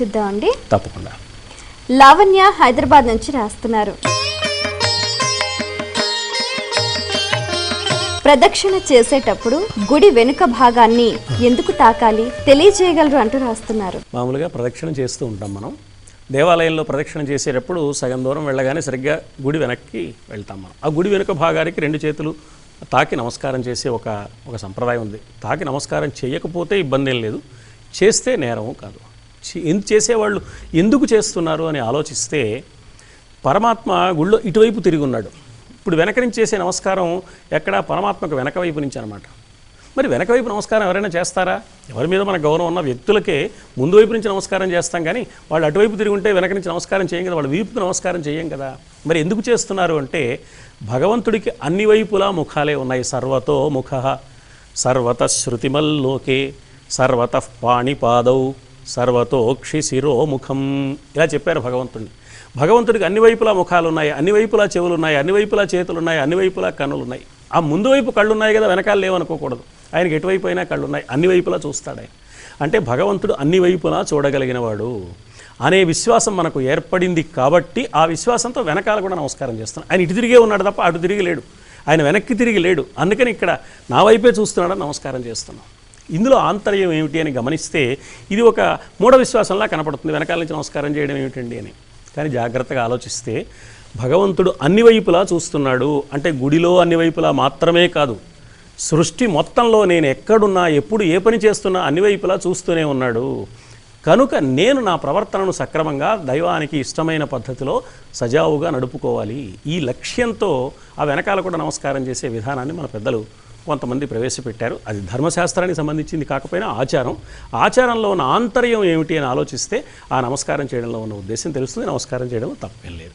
చూద్దామండి. తప్పకుండా. లావణ్య హైదరాబాద్ నుంచి రాస్తున్నారు. ప్రదక్షిణ చేసేటప్పుడు గుడి వెనుక భాగాన్ని ఎందుకు తాకాలి తెలియజేయగలరు అంటూ రాస్తున్నారు. మామూలుగా ప్రదక్షిణ చేస్తూ ఉంటాం మనం. దేవాలయంలో ప్రదక్షిణ చేసేటప్పుడు సగం దూరం వెళ్ళగానే సరిగ్గా గుడి వెనక్కి వెళ్తాం మనం. ఆ గుడి వెనుక భాగానికి 2 చేతులు తాకి నమస్కారం చేసే ఒక సంప్రదాయం ఉంది. తాకి నమస్కారం చేయకపోతే ఇబ్బంది ఏం లేదు, చేస్తే నేరం కాదు. చేసేవాళ్ళు ఎందుకు చేస్తున్నారు అని ఆలోచిస్తే, పరమాత్మ గుళ్ళో ఇటువైపు తిరిగి ఉన్నాడు. ఇప్పుడు వెనక నుంచి చేసే నమస్కారం ఎక్కడ? పరమాత్మకు వెనక వైపు నుంచి అనమాట. మరి వెనక వైపు నమస్కారం ఎవరైనా చేస్తారా? ఎవరి మీద మన గౌరవం ఉన్న వ్యక్తులకే ముందు వైపు నుంచి నమస్కారం చేస్తాం, కానీ వాళ్ళు అటువైపు తిరిగి ఉంటే వెనక నుంచి నమస్కారం చేయం కదా, వాళ్ళు వీపుకు నమస్కారం చేయం కదా. మరి ఎందుకు చేస్తున్నారు అంటే, భగవంతుడికి అన్ని వైపులా ముఖాలే ఉన్నాయి. సర్వతో ముఖ సర్వత శృతిమల్లోకే సర్వత పాణిపాదౌ సర్వతోక్షి శిరోముఖం, ఇలా చెప్పారు భగవంతుడిని. భగవంతుడికి అన్ని వైపులా ముఖాలు ఉన్నాయి, అన్ని వైపులా చెవులు ఉన్నాయి, అన్ని వైపులా చేతులు ఉన్నాయి, అన్ని వైపులా కన్నులు ఉన్నాయి. ఆ ముందు వైపు కళ్ళు ఉన్నాయి కదా, వెనకాల లేవనుకోకూడదు. ఆయనకి ఎటువైపు అయినా కళ్ళు ఉన్నాయి, అన్ని వైపులా చూస్తాడు ఆయన. అంటే భగవంతుడు అన్ని వైపులా చూడగలిగిన వాడు అనే విశ్వాసం మనకు ఏర్పడింది కాబట్టి, ఆ విశ్వాసంతో వెనకాల కూడా నమస్కారం చేస్తాను. ఆయన ఇటు తిరిగే ఉన్నాడు తప్ప అటు తిరిగి లేడు, ఆయన వెనక్కి తిరిగి లేడు. అందుకని ఇక్కడ నా వైపే చూస్తున్నాడని నమస్కారం చేస్తున్నాం. ఇందులో ఆంతర్యం ఏమిటి అని గమనిస్తే, ఇది ఒక మూఢ విశ్వాసంలా కనపడుతుంది, వెనకాల నుంచి నమస్కారం చేయడం ఏమిటండి అని. కానీ జాగ్రత్తగా ఆలోచిస్తే, భగవంతుడు అన్ని వైపులా చూస్తున్నాడు అంటే గుడిలో అన్ని వైపులా మాత్రమే కాదు, సృష్టి మొత్తంలో నేను ఎక్కడున్నా ఎప్పుడు ఏ పని చేస్తున్నా అన్ని వైపులా చూస్తూనే ఉన్నాడు. కనుక నేను నా ప్రవర్తనను సక్రమంగా దైవానికి ఇష్టమైన పద్ధతిలో సజావుగా నడుపుకోవాలి. ఈ లక్ష్యంతో ఆ వెనకాల కూడా నమస్కారం చేసే విధానాన్ని మన పెద్దలు కొంతమంది ప్రవేశపెట్టారు. అది ధర్మశాస్త్రానికి సంబంధించింది కాకపోయినా ఆచారంలో ఉన్న ఆంతర్యం ఏమిటి అని ఆలోచిస్తే ఆ నమస్కారం చేయడంలో ఉన్న ఉద్దేశం తెలుస్తుంది. నమస్కారం చేయడం తప్పేం లేదు.